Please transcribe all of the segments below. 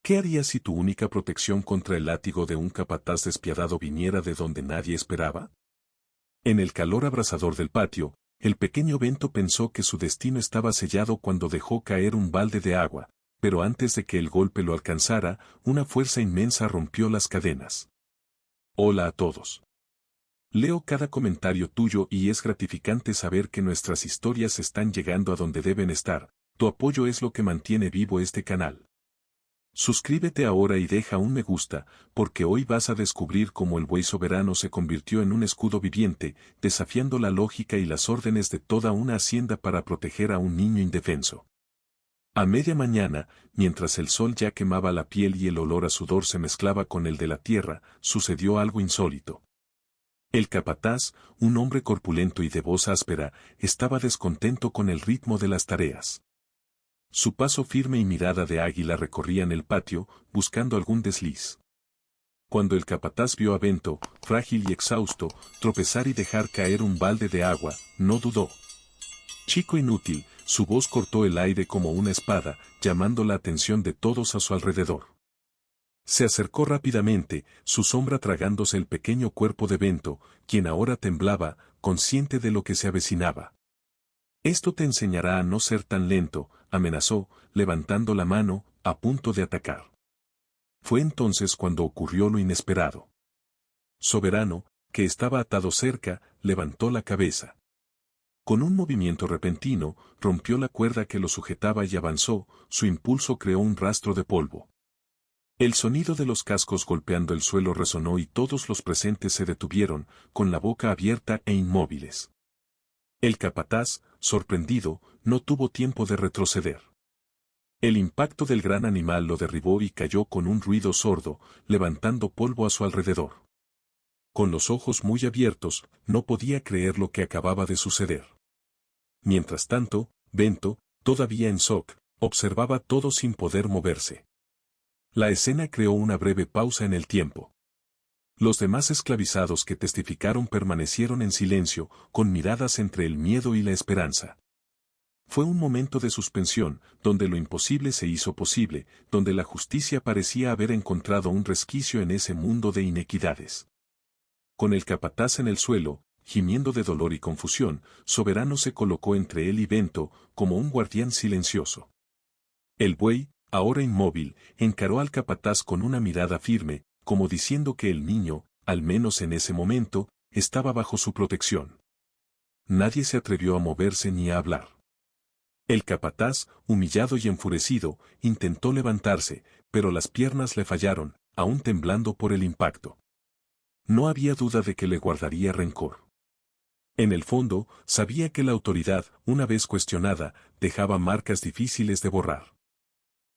¿Qué harías si tu única protección contra el látigo de un capataz despiadado viniera de donde nadie esperaba? En el calor abrasador del patio, el pequeño Bento pensó que su destino estaba sellado cuando dejó caer un balde de agua, pero antes de que el golpe lo alcanzara, una fuerza inmensa rompió las cadenas. Hola a todos. Leo cada comentario tuyo y es gratificante saber que nuestras historias están llegando a donde deben estar. Tu apoyo es lo que mantiene vivo este canal. Suscríbete ahora y deja un me gusta, porque hoy vas a descubrir cómo el buey soberano se convirtió en un escudo viviente, desafiando la lógica y las órdenes de toda una hacienda para proteger a un niño indefenso. A media mañana, mientras el sol ya quemaba la piel y el olor a sudor se mezclaba con el de la tierra, sucedió algo insólito. El capataz, un hombre corpulento y de voz áspera, estaba descontento con el ritmo de las tareas. Su paso firme y mirada de águila recorrían el patio, buscando algún desliz. Cuando el capataz vio a Bento, frágil y exhausto, tropezar y dejar caer un balde de agua, no dudó. Chico inútil, su voz cortó el aire como una espada, llamando la atención de todos a su alrededor. Se acercó rápidamente, su sombra tragándose el pequeño cuerpo de Bento, quien ahora temblaba, consciente de lo que se avecinaba. Esto te enseñará a no ser tan lento, amenazó, levantando la mano, a punto de atacar. Fue entonces cuando ocurrió lo inesperado. Soberano, que estaba atado cerca, levantó la cabeza. Con un movimiento repentino, rompió la cuerda que lo sujetaba y avanzó, su impulso creó un rastro de polvo. El sonido de los cascos golpeando el suelo resonó y todos los presentes se detuvieron, con la boca abierta e inmóviles. El capataz, sorprendido, no tuvo tiempo de retroceder. El impacto del gran animal lo derribó y cayó con un ruido sordo, levantando polvo a su alrededor. Con los ojos muy abiertos, no podía creer lo que acababa de suceder. Mientras tanto, Bento, todavía en shock, observaba todo sin poder moverse. La escena creó una breve pausa en el tiempo. Los demás esclavizados que testificaron permanecieron en silencio, con miradas entre el miedo y la esperanza. Fue un momento de suspensión, donde lo imposible se hizo posible, donde la justicia parecía haber encontrado un resquicio en ese mundo de inequidades. Con el capataz en el suelo, gimiendo de dolor y confusión, Soberano se colocó entre él y Bento, como un guardián silencioso. El buey, ahora inmóvil, encaró al capataz con una mirada firme, como diciendo que el niño, al menos en ese momento, estaba bajo su protección. Nadie se atrevió a moverse ni a hablar. El capataz, humillado y enfurecido, intentó levantarse, pero las piernas le fallaron, aún temblando por el impacto. No había duda de que le guardaría rencor. En el fondo, sabía que la autoridad, una vez cuestionada, dejaba marcas difíciles de borrar.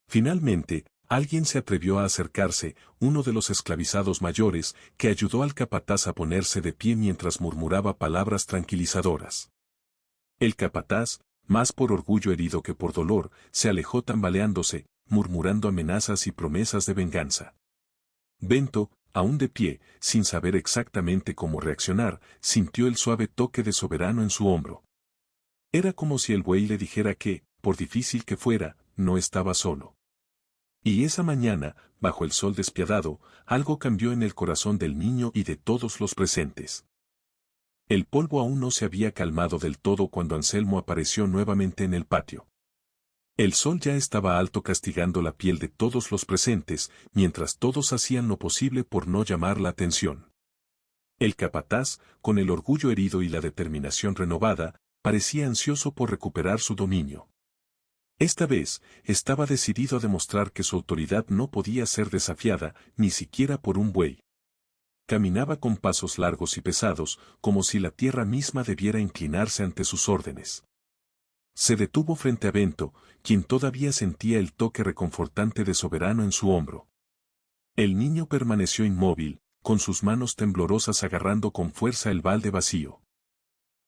Finalmente, alguien se atrevió a acercarse, uno de los esclavizados mayores, que ayudó al capataz a ponerse de pie mientras murmuraba palabras tranquilizadoras. El capataz, más por orgullo herido que por dolor, se alejó tambaleándose, murmurando amenazas y promesas de venganza. Bento, aún de pie, sin saber exactamente cómo reaccionar, sintió el suave toque de Soberano en su hombro. Era como si el buey le dijera que, por difícil que fuera, no estaba solo. Y esa mañana, bajo el sol despiadado, algo cambió en el corazón del niño y de todos los presentes. El polvo aún no se había calmado del todo cuando Anselmo apareció nuevamente en el patio. El sol ya estaba alto castigando la piel de todos los presentes, mientras todos hacían lo posible por no llamar la atención. El capataz, con el orgullo herido y la determinación renovada, parecía ansioso por recuperar su dominio. Esta vez, estaba decidido a demostrar que su autoridad no podía ser desafiada, ni siquiera por un buey. Caminaba con pasos largos y pesados, como si la tierra misma debiera inclinarse ante sus órdenes. Se detuvo frente a Bento, quien todavía sentía el toque reconfortante de Soberano en su hombro. El niño permaneció inmóvil, con sus manos temblorosas agarrando con fuerza el balde vacío.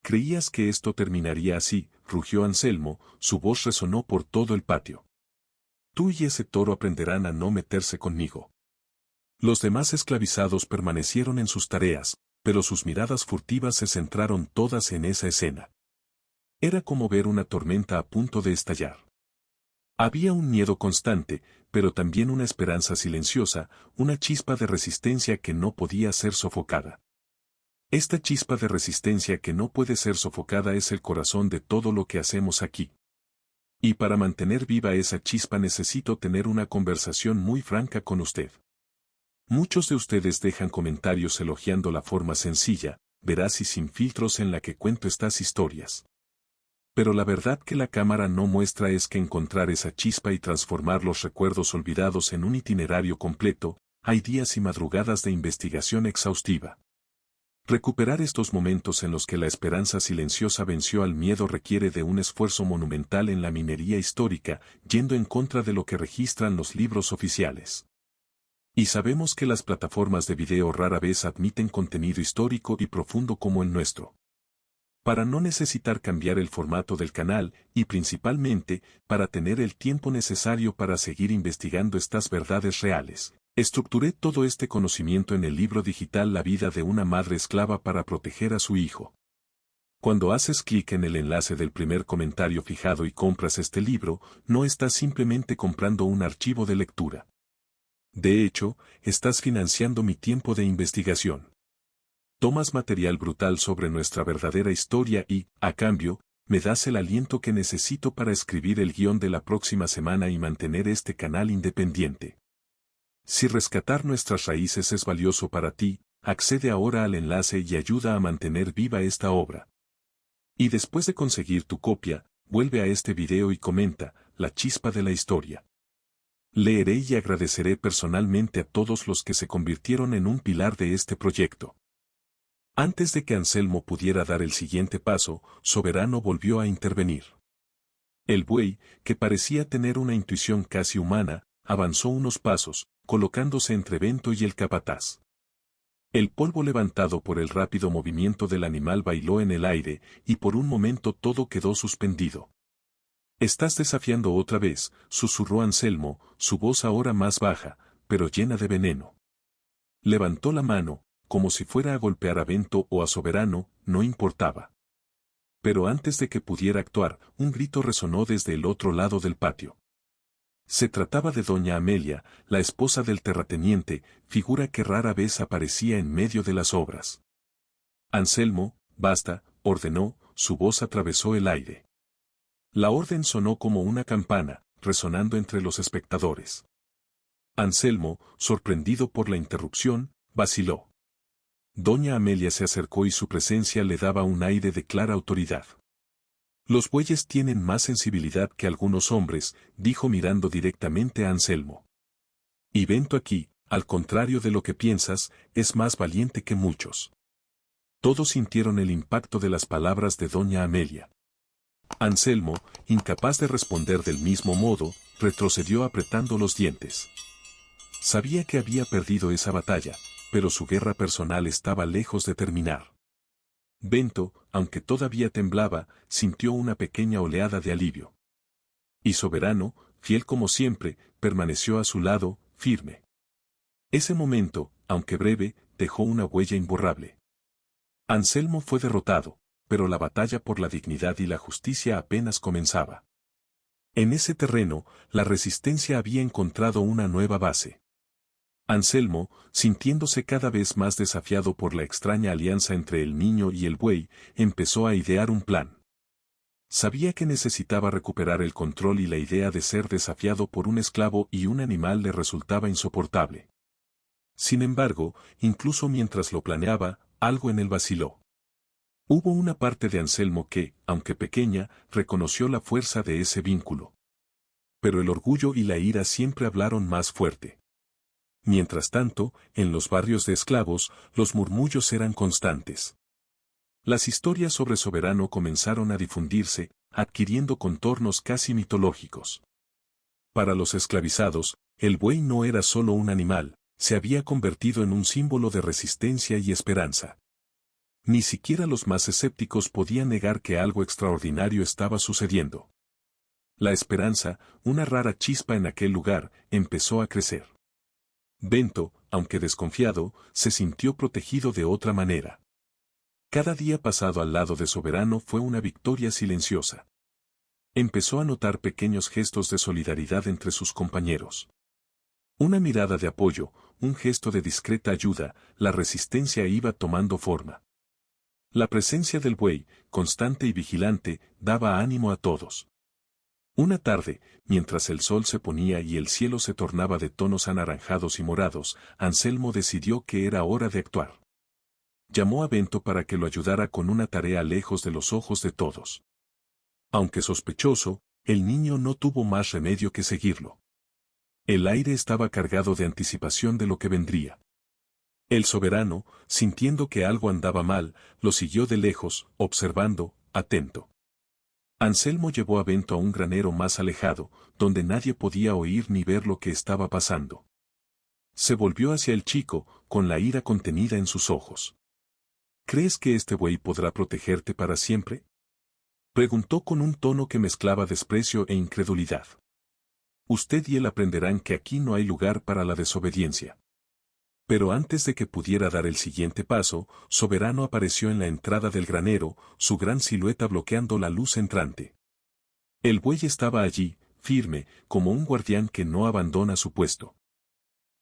«¿Creías que esto terminaría así?», rugió Anselmo, su voz resonó por todo el patio. «Tú y ese toro aprenderán a no meterse conmigo». Los demás esclavizados permanecieron en sus tareas, pero sus miradas furtivas se centraron todas en esa escena. Era como ver una tormenta a punto de estallar. Había un miedo constante, pero también una esperanza silenciosa, una chispa de resistencia que no podía ser sofocada. Esta chispa de resistencia que no puede ser sofocada es el corazón de todo lo que hacemos aquí. Y para mantener viva esa chispa necesito tener una conversación muy franca con usted. Muchos de ustedes dejan comentarios elogiando la forma sencilla, veraz y sin filtros en la que cuento estas historias. Pero la verdad que la cámara no muestra es que encontrar esa chispa y transformar los recuerdos olvidados en un itinerario completo, hay días y madrugadas de investigación exhaustiva. Recuperar estos momentos en los que la esperanza silenciosa venció al miedo requiere de un esfuerzo monumental en la minería histórica, yendo en contra de lo que registran los libros oficiales. Y sabemos que las plataformas de video rara vez admiten contenido histórico y profundo como el nuestro. Para no necesitar cambiar el formato del canal, y principalmente, para tener el tiempo necesario para seguir investigando estas verdades reales, estructuré todo este conocimiento en el libro digital La vida de una madre esclava para proteger a su hijo. Cuando haces clic en el enlace del primer comentario fijado y compras este libro, no estás simplemente comprando un archivo de lectura. De hecho, estás financiando mi tiempo de investigación. Tomas material brutal sobre nuestra verdadera historia y, a cambio, me das el aliento que necesito para escribir el guión de la próxima semana y mantener este canal independiente. Si rescatar nuestras raíces es valioso para ti, accede ahora al enlace y ayuda a mantener viva esta obra. Y después de conseguir tu copia, vuelve a este video y comenta, la chispa de la historia. Leeré y agradeceré personalmente a todos los que se convirtieron en un pilar de este proyecto. Antes de que Anselmo pudiera dar el siguiente paso, Soberano volvió a intervenir. El buey, que parecía tener una intuición casi humana, avanzó unos pasos, colocándose entre Bento y el capataz. El polvo levantado por el rápido movimiento del animal bailó en el aire, y por un momento todo quedó suspendido. «Estás desafiando otra vez», susurró Anselmo, su voz ahora más baja, pero llena de veneno. Levantó la mano, como si fuera a golpear a Bento o a Soberano, no importaba. Pero antes de que pudiera actuar, un grito resonó desde el otro lado del patio. Se trataba de doña Amelia, la esposa del terrateniente, figura que rara vez aparecía en medio de las obras. Anselmo, basta, ordenó, su voz atravesó el aire. La orden sonó como una campana, resonando entre los espectadores. Anselmo, sorprendido por la interrupción, vaciló. Doña Amelia se acercó y su presencia le daba un aire de clara autoridad. «Los bueyes tienen más sensibilidad que algunos hombres», dijo mirando directamente a Anselmo. «Y Bento aquí, al contrario de lo que piensas, es más valiente que muchos». Todos sintieron el impacto de las palabras de doña Amelia. Anselmo, incapaz de responder del mismo modo, retrocedió apretando los dientes. Sabía que había perdido esa batalla, pero su guerra personal estaba lejos de terminar. Bento, aunque todavía temblaba, sintió una pequeña oleada de alivio. Y Soberano, fiel como siempre, permaneció a su lado, firme. Ese momento, aunque breve, dejó una huella imborrable. Anselmo fue derrotado, pero la batalla por la dignidad y la justicia apenas comenzaba. En ese terreno, la resistencia había encontrado una nueva base. Anselmo, sintiéndose cada vez más desafiado por la extraña alianza entre el niño y el buey, empezó a idear un plan. Sabía que necesitaba recuperar el control y la idea de ser desafiado por un esclavo y un animal le resultaba insoportable. Sin embargo, incluso mientras lo planeaba, algo en él vaciló. Hubo una parte de Anselmo que, aunque pequeña, reconoció la fuerza de ese vínculo. Pero el orgullo y la ira siempre hablaron más fuerte. Mientras tanto, en los barrios de esclavos, los murmullos eran constantes. Las historias sobre Soberano comenzaron a difundirse, adquiriendo contornos casi mitológicos. Para los esclavizados, el buey no era solo un animal, se había convertido en un símbolo de resistencia y esperanza. Ni siquiera los más escépticos podían negar que algo extraordinario estaba sucediendo. La esperanza, una rara chispa en aquel lugar, empezó a crecer. Bento, aunque desconfiado, se sintió protegido de otra manera. Cada día pasado al lado de Soberano fue una victoria silenciosa. Empezó a notar pequeños gestos de solidaridad entre sus compañeros. Una mirada de apoyo, un gesto de discreta ayuda, la resistencia iba tomando forma. La presencia del buey, constante y vigilante, daba ánimo a todos. Una tarde, mientras el sol se ponía y el cielo se tornaba de tonos anaranjados y morados, Anselmo decidió que era hora de actuar. Llamó a Bento para que lo ayudara con una tarea lejos de los ojos de todos. Aunque sospechoso, el niño no tuvo más remedio que seguirlo. El aire estaba cargado de anticipación de lo que vendría. El soberano, sintiendo que algo andaba mal, lo siguió de lejos, observando, atento. Anselmo llevó a Bento a un granero más alejado, donde nadie podía oír ni ver lo que estaba pasando. Se volvió hacia el chico, con la ira contenida en sus ojos. ¿Crees que este buey podrá protegerte para siempre?, preguntó con un tono que mezclaba desprecio e incredulidad. Usted y él aprenderán que aquí no hay lugar para la desobediencia. Pero antes de que pudiera dar el siguiente paso, Soberano apareció en la entrada del granero, su gran silueta bloqueando la luz entrante. El buey estaba allí, firme, como un guardián que no abandona su puesto.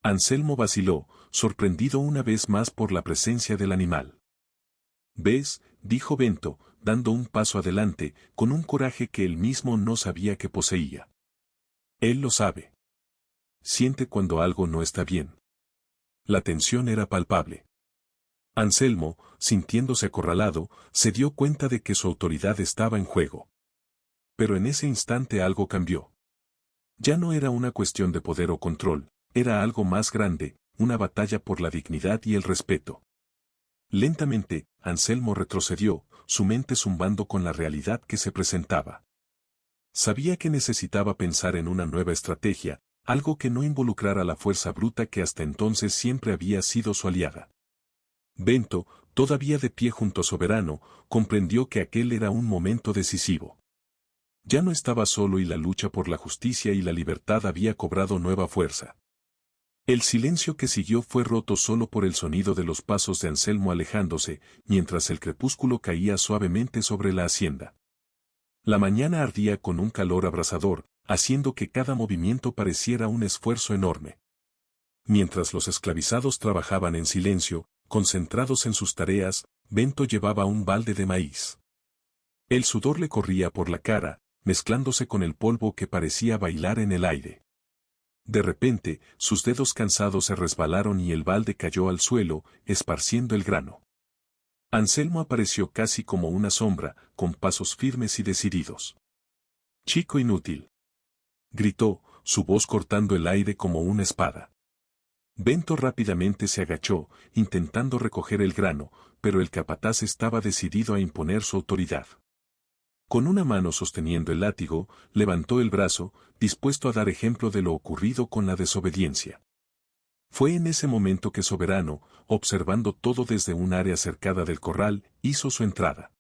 Anselmo vaciló, sorprendido una vez más por la presencia del animal. «¿Ves?», dijo Bento, dando un paso adelante, con un coraje que él mismo no sabía que poseía. Él lo sabe. Siente cuando algo no está bien. La tensión era palpable. Anselmo, sintiéndose acorralado, se dio cuenta de que su autoridad estaba en juego. Pero en ese instante algo cambió. Ya no era una cuestión de poder o control, era algo más grande, una batalla por la dignidad y el respeto. Lentamente, Anselmo retrocedió, su mente zumbando con la realidad que se presentaba. Sabía que necesitaba pensar en una nueva estrategia, algo que no involucrara la fuerza bruta que hasta entonces siempre había sido su aliada. Bento, todavía de pie junto a Soberano, comprendió que aquel era un momento decisivo. Ya no estaba solo y la lucha por la justicia y la libertad había cobrado nueva fuerza. El silencio que siguió fue roto solo por el sonido de los pasos de Anselmo alejándose, mientras el crepúsculo caía suavemente sobre la hacienda. La mañana ardía con un calor abrasador, haciendo que cada movimiento pareciera un esfuerzo enorme. Mientras los esclavizados trabajaban en silencio, concentrados en sus tareas, Bento llevaba un balde de maíz. El sudor le corría por la cara, mezclándose con el polvo que parecía bailar en el aire. De repente, sus dedos cansados se resbalaron y el balde cayó al suelo, esparciendo el grano. Anselmo apareció casi como una sombra, con pasos firmes y decididos. «Chico inútil», gritó, su voz cortando el aire como una espada. Bento rápidamente se agachó, intentando recoger el grano, pero el capataz estaba decidido a imponer su autoridad. Con una mano sosteniendo el látigo, levantó el brazo, dispuesto a dar ejemplo de lo ocurrido con la desobediencia. Fue en ese momento que Soberano, observando todo desde un área cercada del corral, hizo su entrada.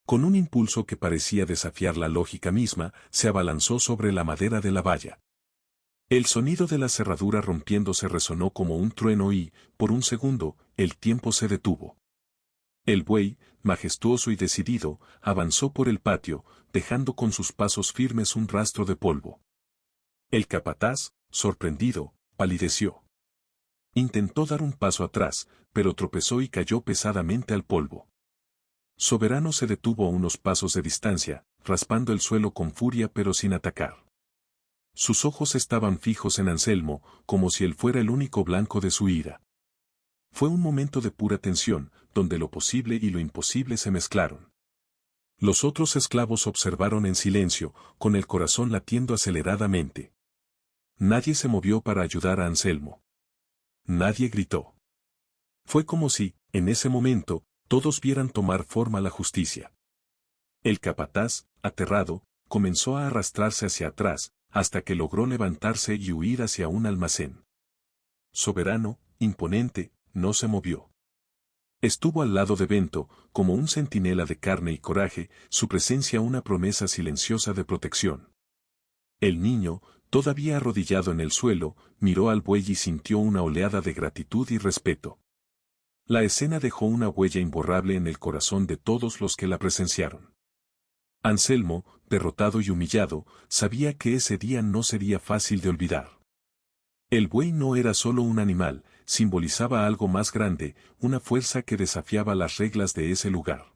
Con un impulso que parecía desafiar la lógica misma, se abalanzó sobre la madera de la valla. El sonido de la cerradura rompiéndose resonó como un trueno y, por un segundo, el tiempo se detuvo. El buey, majestuoso y decidido, avanzó por el patio, dejando con sus pasos firmes un rastro de polvo. El capataz, sorprendido, palideció. Intentó dar un paso atrás, pero tropezó y cayó pesadamente al polvo. Soberano se detuvo a unos pasos de distancia, raspando el suelo con furia pero sin atacar. Sus ojos estaban fijos en Anselmo, como si él fuera el único blanco de su ira. Fue un momento de pura tensión, donde lo posible y lo imposible se mezclaron. Los otros esclavos observaron en silencio, con el corazón latiendo aceleradamente. Nadie se movió para ayudar a Anselmo. Nadie gritó. Fue como si, en ese momento, todos vieran tomar forma la justicia. El capataz, aterrado, comenzó a arrastrarse hacia atrás, hasta que logró levantarse y huir hacia un almacén. Soberano, imponente, no se movió. Estuvo al lado de Bento, como un centinela de carne y coraje, su presencia una promesa silenciosa de protección. El niño, todavía arrodillado en el suelo, miró al buey y sintió una oleada de gratitud y respeto. La escena dejó una huella imborrable en el corazón de todos los que la presenciaron. Anselmo, derrotado y humillado, sabía que ese día no sería fácil de olvidar. El buey no era solo un animal, simbolizaba algo más grande, una fuerza que desafiaba las reglas de ese lugar.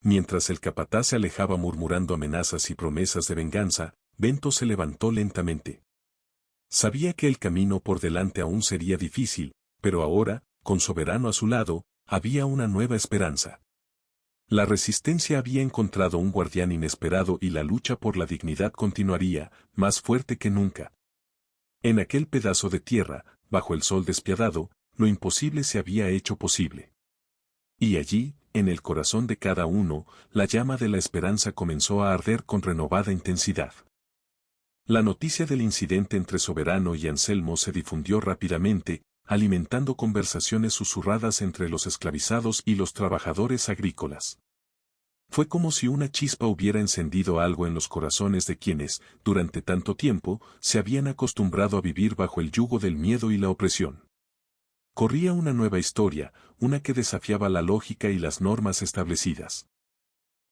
Mientras el capataz se alejaba murmurando amenazas y promesas de venganza, Bento se levantó lentamente. Sabía que el camino por delante aún sería difícil, pero ahora, con Soberano a su lado, había una nueva esperanza. La resistencia había encontrado un guardián inesperado y la lucha por la dignidad continuaría, más fuerte que nunca. En aquel pedazo de tierra, bajo el sol despiadado, lo imposible se había hecho posible. Y allí, en el corazón de cada uno, la llama de la esperanza comenzó a arder con renovada intensidad. La noticia del incidente entre Soberano y Anselmo se difundió rápidamente, alimentando conversaciones susurradas entre los esclavizados y los trabajadores agrícolas. Fue como si una chispa hubiera encendido algo en los corazones de quienes, durante tanto tiempo, se habían acostumbrado a vivir bajo el yugo del miedo y la opresión. Corría una nueva historia, una que desafiaba la lógica y las normas establecidas.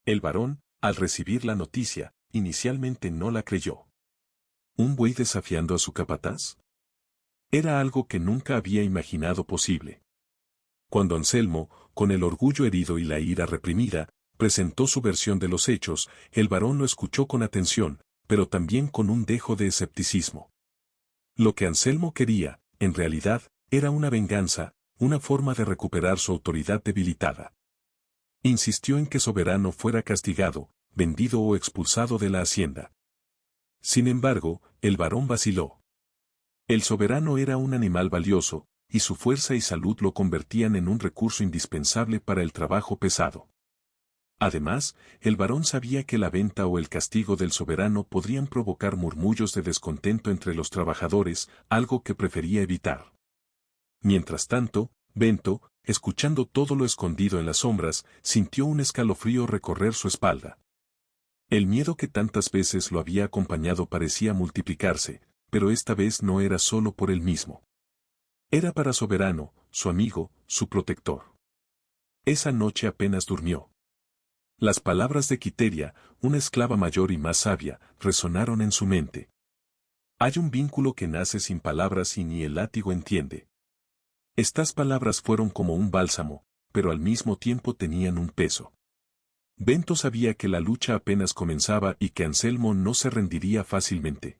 El varón, al recibir la noticia, inicialmente no la creyó. ¿Un buey desafiando a su capataz? Era algo que nunca había imaginado posible. Cuando Anselmo, con el orgullo herido y la ira reprimida, presentó su versión de los hechos, el varón lo escuchó con atención, pero también con un dejo de escepticismo. Lo que Anselmo quería, en realidad, era una venganza, una forma de recuperar su autoridad debilitada. Insistió en que Soberano fuera castigado, vendido o expulsado de la hacienda. Sin embargo, el varón vaciló. El soberano era un animal valioso, y su fuerza y salud lo convertían en un recurso indispensable para el trabajo pesado. Además, el varón sabía que la venta o el castigo del soberano podrían provocar murmullos de descontento entre los trabajadores, algo que prefería evitar. Mientras tanto, Bento, escuchando todo lo escondido en las sombras, sintió un escalofrío recorrer su espalda. El miedo que tantas veces lo había acompañado parecía multiplicarse, pero esta vez no era solo por él mismo. Era para Soberano, su amigo, su protector. Esa noche apenas durmió. Las palabras de Quiteria, una esclava mayor y más sabia, resonaron en su mente. Hay un vínculo que nace sin palabras y ni el látigo entiende. Estas palabras fueron como un bálsamo, pero al mismo tiempo tenían un peso. Bento sabía que la lucha apenas comenzaba y que Anselmo no se rendiría fácilmente.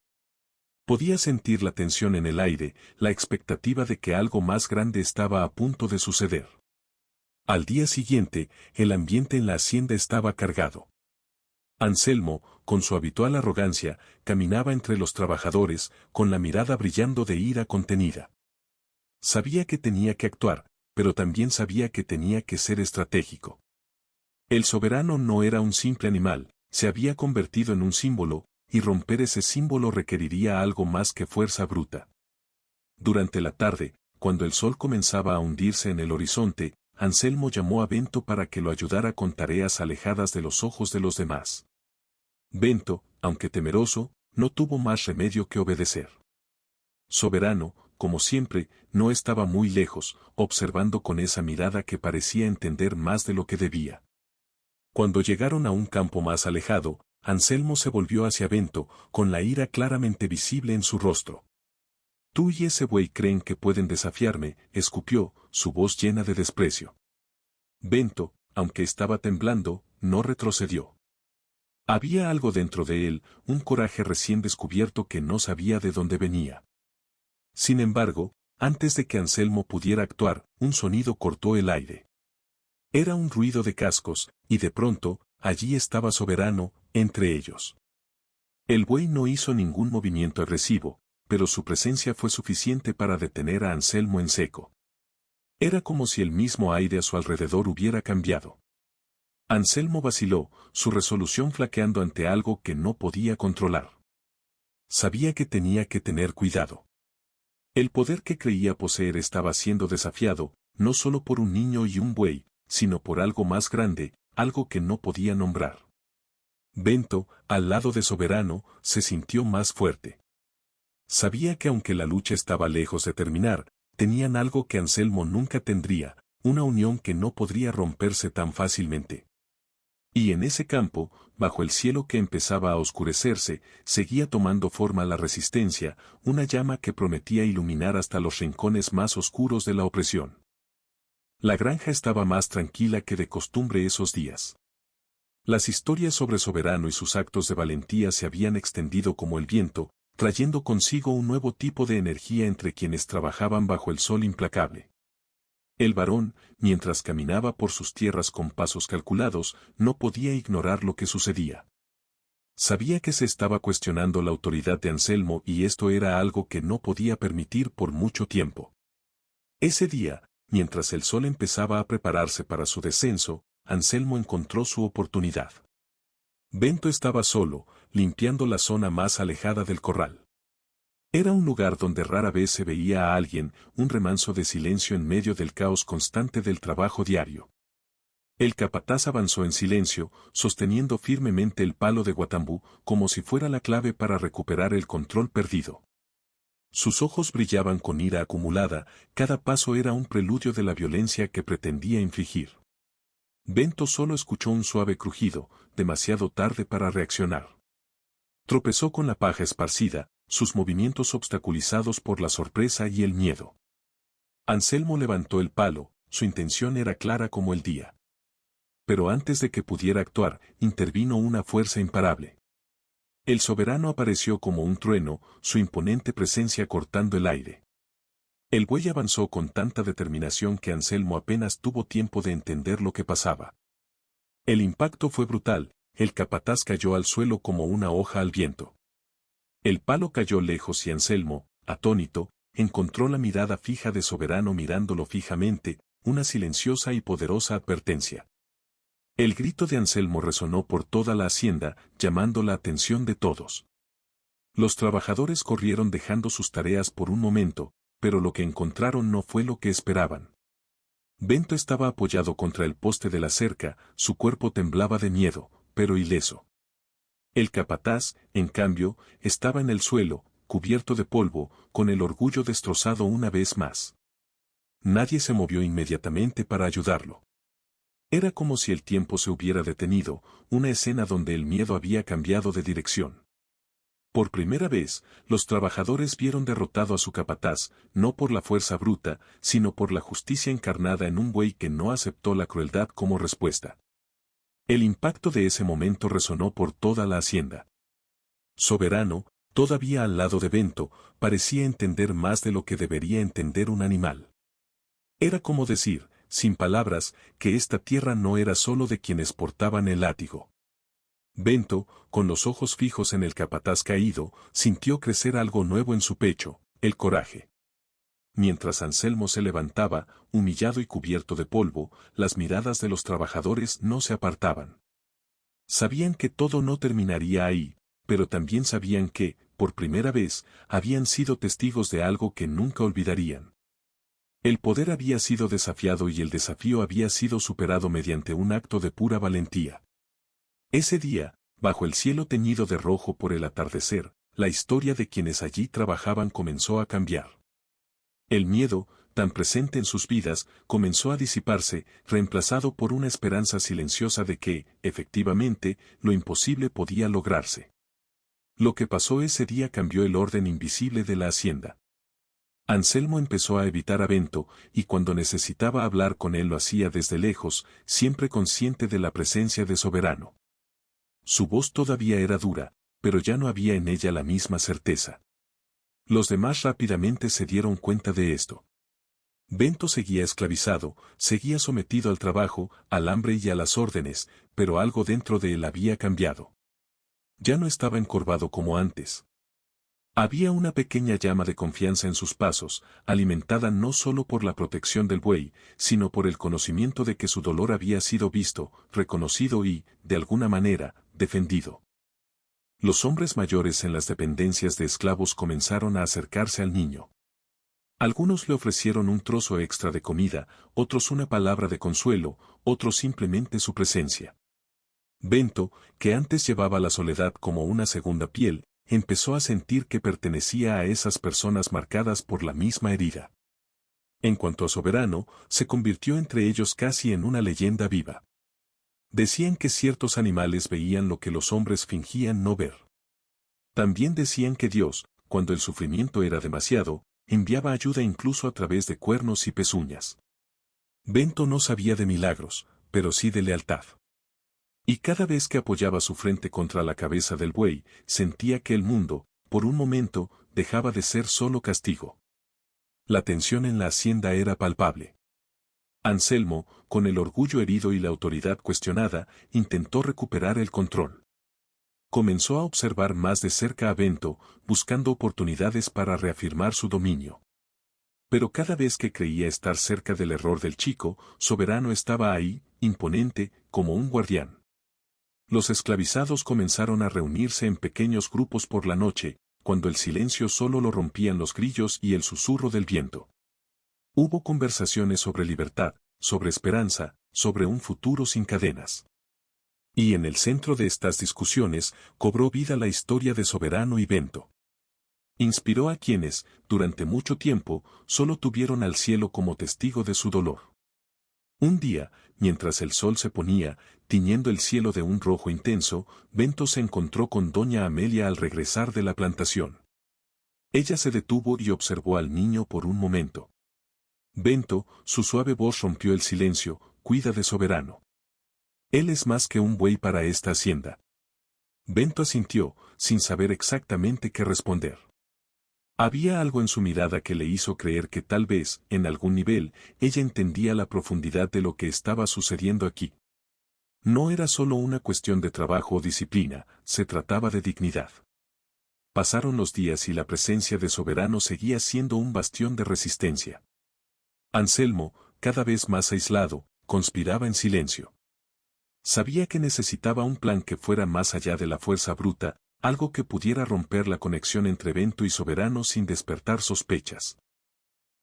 Podía sentir la tensión en el aire, la expectativa de que algo más grande estaba a punto de suceder. Al día siguiente, el ambiente en la hacienda estaba cargado. Anselmo, con su habitual arrogancia, caminaba entre los trabajadores, con la mirada brillando de ira contenida. Sabía que tenía que actuar, pero también sabía que tenía que ser estratégico. El soberano no era un simple animal, se había convertido en un símbolo, y romper ese símbolo requeriría algo más que fuerza bruta. Durante la tarde, cuando el sol comenzaba a hundirse en el horizonte, Anselmo llamó a Bento para que lo ayudara con tareas alejadas de los ojos de los demás. Bento, aunque temeroso, no tuvo más remedio que obedecer. Soberano, como siempre, no estaba muy lejos, observando con esa mirada que parecía entender más de lo que debía. Cuando llegaron a un campo más alejado, Anselmo se volvió hacia Bento, con la ira claramente visible en su rostro. Tú y ese buey creen que pueden desafiarme, escupió, su voz llena de desprecio. Bento, aunque estaba temblando, no retrocedió. Había algo dentro de él, un coraje recién descubierto que no sabía de dónde venía. Sin embargo, antes de que Anselmo pudiera actuar, un sonido cortó el aire. Era un ruido de cascos, y de pronto, allí estaba Soberano, entre ellos. El buey no hizo ningún movimiento agresivo, pero su presencia fue suficiente para detener a Anselmo en seco. Era como si el mismo aire a su alrededor hubiera cambiado. Anselmo vaciló, su resolución flaqueando ante algo que no podía controlar. Sabía que tenía que tener cuidado. El poder que creía poseer estaba siendo desafiado, no solo por un niño y un buey, sino por algo más grande, algo que no podía nombrar. Bento, al lado de Soberano, se sintió más fuerte. Sabía que aunque la lucha estaba lejos de terminar, tenían algo que Anselmo nunca tendría, una unión que no podría romperse tan fácilmente. Y en ese campo, bajo el cielo que empezaba a oscurecerse, seguía tomando forma la resistencia, una llama que prometía iluminar hasta los rincones más oscuros de la opresión. La granja estaba más tranquila que de costumbre esos días. Las historias sobre Soberano y sus actos de valentía se habían extendido como el viento, trayendo consigo un nuevo tipo de energía entre quienes trabajaban bajo el sol implacable. El varón, mientras caminaba por sus tierras con pasos calculados, no podía ignorar lo que sucedía. Sabía que se estaba cuestionando la autoridad de Anselmo y esto era algo que no podía permitir por mucho tiempo. Ese día, mientras el sol empezaba a prepararse para su descenso, Anselmo encontró su oportunidad. Bento estaba solo, limpiando la zona más alejada del corral. Era un lugar donde rara vez se veía a alguien, un remanso de silencio en medio del caos constante del trabajo diario. El capataz avanzó en silencio, sosteniendo firmemente el palo de Guatambú, como si fuera la clave para recuperar el control perdido. Sus ojos brillaban con ira acumulada, cada paso era un preludio de la violencia que pretendía infligir. Bento solo escuchó un suave crujido, demasiado tarde para reaccionar. Tropezó con la paja esparcida, sus movimientos obstaculizados por la sorpresa y el miedo. Anselmo levantó el palo, su intención era clara como el día. Pero antes de que pudiera actuar, intervino una fuerza imparable. El soberano apareció como un trueno, su imponente presencia cortando el aire. El buey avanzó con tanta determinación que Anselmo apenas tuvo tiempo de entender lo que pasaba. El impacto fue brutal, el capataz cayó al suelo como una hoja al viento. El palo cayó lejos y Anselmo, atónito, encontró la mirada fija de Soberano mirándolo fijamente, una silenciosa y poderosa advertencia. El grito de Anselmo resonó por toda la hacienda, llamando la atención de todos. Los trabajadores corrieron dejando sus tareas por un momento, pero lo que encontraron no fue lo que esperaban. Bento estaba apoyado contra el poste de la cerca, su cuerpo temblaba de miedo, pero ileso. El capataz, en cambio, estaba en el suelo, cubierto de polvo, con el orgullo destrozado una vez más. Nadie se movió inmediatamente para ayudarlo. Era como si el tiempo se hubiera detenido, una escena donde el miedo había cambiado de dirección. Por primera vez, los trabajadores vieron derrotado a su capataz, no por la fuerza bruta, sino por la justicia encarnada en un buey que no aceptó la crueldad como respuesta. El impacto de ese momento resonó por toda la hacienda. Soberano, todavía al lado de Bento, parecía entender más de lo que debería entender un animal. Era como decir, sin palabras, que esta tierra no era solo de quienes portaban el látigo. Bento, con los ojos fijos en el capataz caído, sintió crecer algo nuevo en su pecho, el coraje. Mientras Anselmo se levantaba, humillado y cubierto de polvo, las miradas de los trabajadores no se apartaban. Sabían que todo no terminaría ahí, pero también sabían que, por primera vez, habían sido testigos de algo que nunca olvidarían. El poder había sido desafiado y el desafío había sido superado mediante un acto de pura valentía. Ese día, bajo el cielo teñido de rojo por el atardecer, la historia de quienes allí trabajaban comenzó a cambiar. El miedo, tan presente en sus vidas, comenzó a disiparse, reemplazado por una esperanza silenciosa de que, efectivamente, lo imposible podía lograrse. Lo que pasó ese día cambió el orden invisible de la hacienda. Anselmo empezó a evitar a Bento, y cuando necesitaba hablar con él lo hacía desde lejos, siempre consciente de la presencia de Soberano. Su voz todavía era dura, pero ya no había en ella la misma certeza. Los demás rápidamente se dieron cuenta de esto. Bento seguía esclavizado, seguía sometido al trabajo, al hambre y a las órdenes, pero algo dentro de él había cambiado. Ya no estaba encorvado como antes. Había una pequeña llama de confianza en sus pasos, alimentada no solo por la protección del buey, sino por el conocimiento de que su dolor había sido visto, reconocido y, de alguna manera, defendido. Los hombres mayores en las dependencias de esclavos comenzaron a acercarse al niño. Algunos le ofrecieron un trozo extra de comida, otros una palabra de consuelo, otros simplemente su presencia. Bento, que antes llevaba la soledad como una segunda piel, empezó a sentir que pertenecía a esas personas marcadas por la misma herida. En cuanto a Soberano, se convirtió entre ellos casi en una leyenda viva. Decían que ciertos animales veían lo que los hombres fingían no ver. También decían que Dios, cuando el sufrimiento era demasiado, enviaba ayuda incluso a través de cuernos y pezuñas. Bento no sabía de milagros, pero sí de lealtad. Y cada vez que apoyaba su frente contra la cabeza del buey, sentía que el mundo, por un momento, dejaba de ser solo castigo. La tensión en la hacienda era palpable. Anselmo, con el orgullo herido y la autoridad cuestionada, intentó recuperar el control. Comenzó a observar más de cerca a Bento, buscando oportunidades para reafirmar su dominio. Pero cada vez que creía estar cerca del error del chico, Soberano estaba ahí, imponente, como un guardián. Los esclavizados comenzaron a reunirse en pequeños grupos por la noche, cuando el silencio solo lo rompían los grillos y el susurro del viento. Hubo conversaciones sobre libertad, sobre esperanza, sobre un futuro sin cadenas. Y en el centro de estas discusiones, cobró vida la historia de Soberano y Bento. Inspiró a quienes, durante mucho tiempo, solo tuvieron al cielo como testigo de su dolor. Un día, mientras el sol se ponía, tiñendo el cielo de un rojo intenso, Bento se encontró con doña Amelia al regresar de la plantación. Ella se detuvo y observó al niño por un momento. Bento, su suave voz rompió el silencio, cuida de Soberano. Él es más que un buey para esta hacienda. Bento asintió, sin saber exactamente qué responder. Había algo en su mirada que le hizo creer que tal vez, en algún nivel, ella entendía la profundidad de lo que estaba sucediendo aquí. No era solo una cuestión de trabajo o disciplina, se trataba de dignidad. Pasaron los días y la presencia de Soberano seguía siendo un bastión de resistencia. Anselmo, cada vez más aislado, conspiraba en silencio. Sabía que necesitaba un plan que fuera más allá de la fuerza bruta, algo que pudiera romper la conexión entre Bento y Soberano sin despertar sospechas.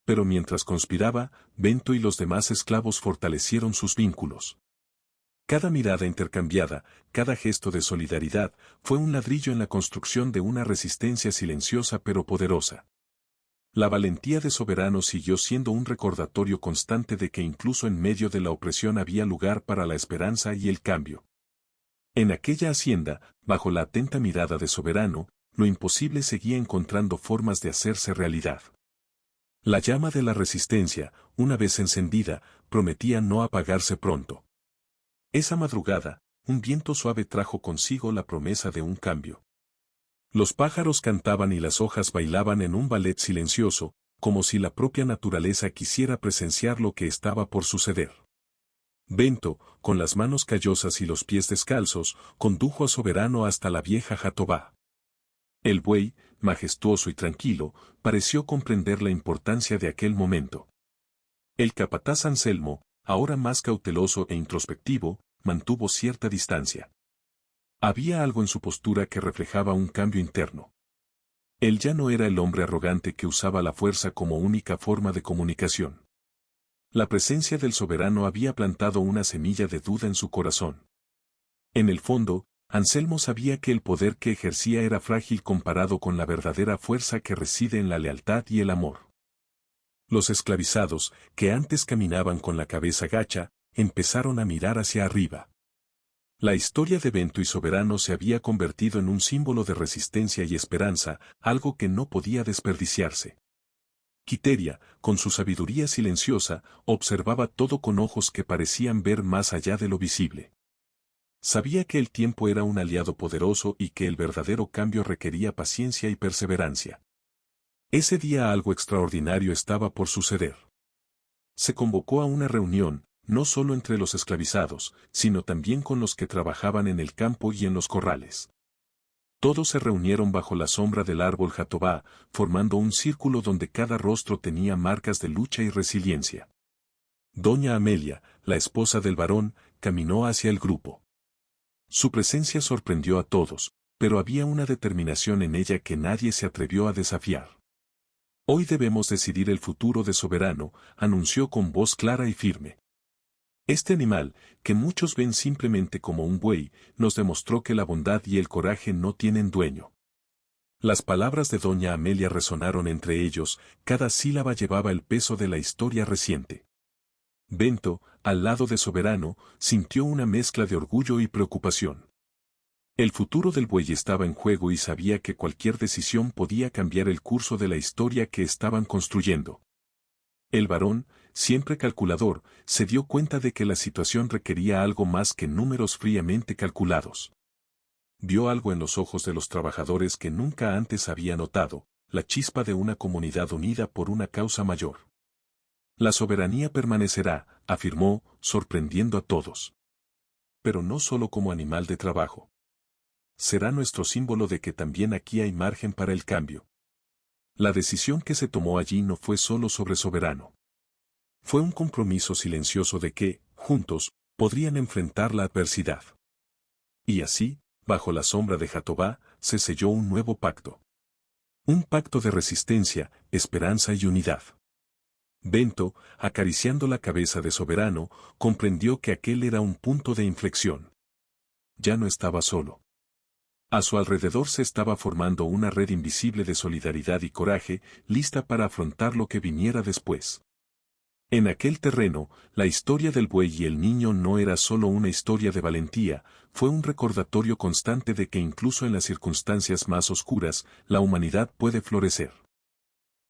Pero mientras conspiraba, Bento y los demás esclavos fortalecieron sus vínculos. Cada mirada intercambiada, cada gesto de solidaridad, fue un ladrillo en la construcción de una resistencia silenciosa pero poderosa. La valentía de Soberano siguió siendo un recordatorio constante de que incluso en medio de la opresión había lugar para la esperanza y el cambio. En aquella hacienda, bajo la atenta mirada de Soberano, lo imposible seguía encontrando formas de hacerse realidad. La llama de la resistencia, una vez encendida, prometía no apagarse pronto. Esa madrugada, un viento suave trajo consigo la promesa de un cambio. Los pájaros cantaban y las hojas bailaban en un ballet silencioso, como si la propia naturaleza quisiera presenciar lo que estaba por suceder. Bento, con las manos callosas y los pies descalzos, condujo a Soberano hasta la vieja Jatobá. El buey, majestuoso y tranquilo, pareció comprender la importancia de aquel momento. El capataz Anselmo, ahora más cauteloso e introspectivo, mantuvo cierta distancia. Había algo en su postura que reflejaba un cambio interno. Él ya no era el hombre arrogante que usaba la fuerza como única forma de comunicación. La presencia del Soberano había plantado una semilla de duda en su corazón. En el fondo, Anselmo sabía que el poder que ejercía era frágil comparado con la verdadera fuerza que reside en la lealtad y el amor. Los esclavizados, que antes caminaban con la cabeza gacha, empezaron a mirar hacia arriba. La historia de Bento y Soberano se había convertido en un símbolo de resistencia y esperanza, algo que no podía desperdiciarse. Quiteria, con su sabiduría silenciosa, observaba todo con ojos que parecían ver más allá de lo visible. Sabía que el tiempo era un aliado poderoso y que el verdadero cambio requería paciencia y perseverancia. Ese día algo extraordinario estaba por suceder. Se convocó a una reunión, no solo entre los esclavizados, sino también con los que trabajaban en el campo y en los corrales. Todos se reunieron bajo la sombra del árbol Jatobá, formando un círculo donde cada rostro tenía marcas de lucha y resiliencia. Doña Amelia, la esposa del varón, caminó hacia el grupo. Su presencia sorprendió a todos, pero había una determinación en ella que nadie se atrevió a desafiar. Hoy debemos decidir el futuro de Soberano, anunció con voz clara y firme. Este animal, que muchos ven simplemente como un buey, nos demostró que la bondad y el coraje no tienen dueño. Las palabras de doña Amelia resonaron entre ellos, cada sílaba llevaba el peso de la historia reciente. Bento, al lado de Soberano, sintió una mezcla de orgullo y preocupación. El futuro del buey estaba en juego y sabía que cualquier decisión podía cambiar el curso de la historia que estaban construyendo. El varón, siempre calculador, se dio cuenta de que la situación requería algo más que números fríamente calculados. Vio algo en los ojos de los trabajadores que nunca antes había notado, la chispa de una comunidad unida por una causa mayor. La soberanía permanecerá, afirmó, sorprendiendo a todos. Pero no solo como animal de trabajo. Será nuestro símbolo de que también aquí hay margen para el cambio. La decisión que se tomó allí no fue solo sobre Soberano. Fue un compromiso silencioso de que, juntos, podrían enfrentar la adversidad. Y así, bajo la sombra de Jatobá, se selló un nuevo pacto. Un pacto de resistencia, esperanza y unidad. Bento, acariciando la cabeza de Soberano, comprendió que aquel era un punto de inflexión. Ya no estaba solo. A su alrededor se estaba formando una red invisible de solidaridad y coraje, lista para afrontar lo que viniera después. En aquel terreno, la historia del buey y el niño no era solo una historia de valentía, fue un recordatorio constante de que incluso en las circunstancias más oscuras, la humanidad puede florecer.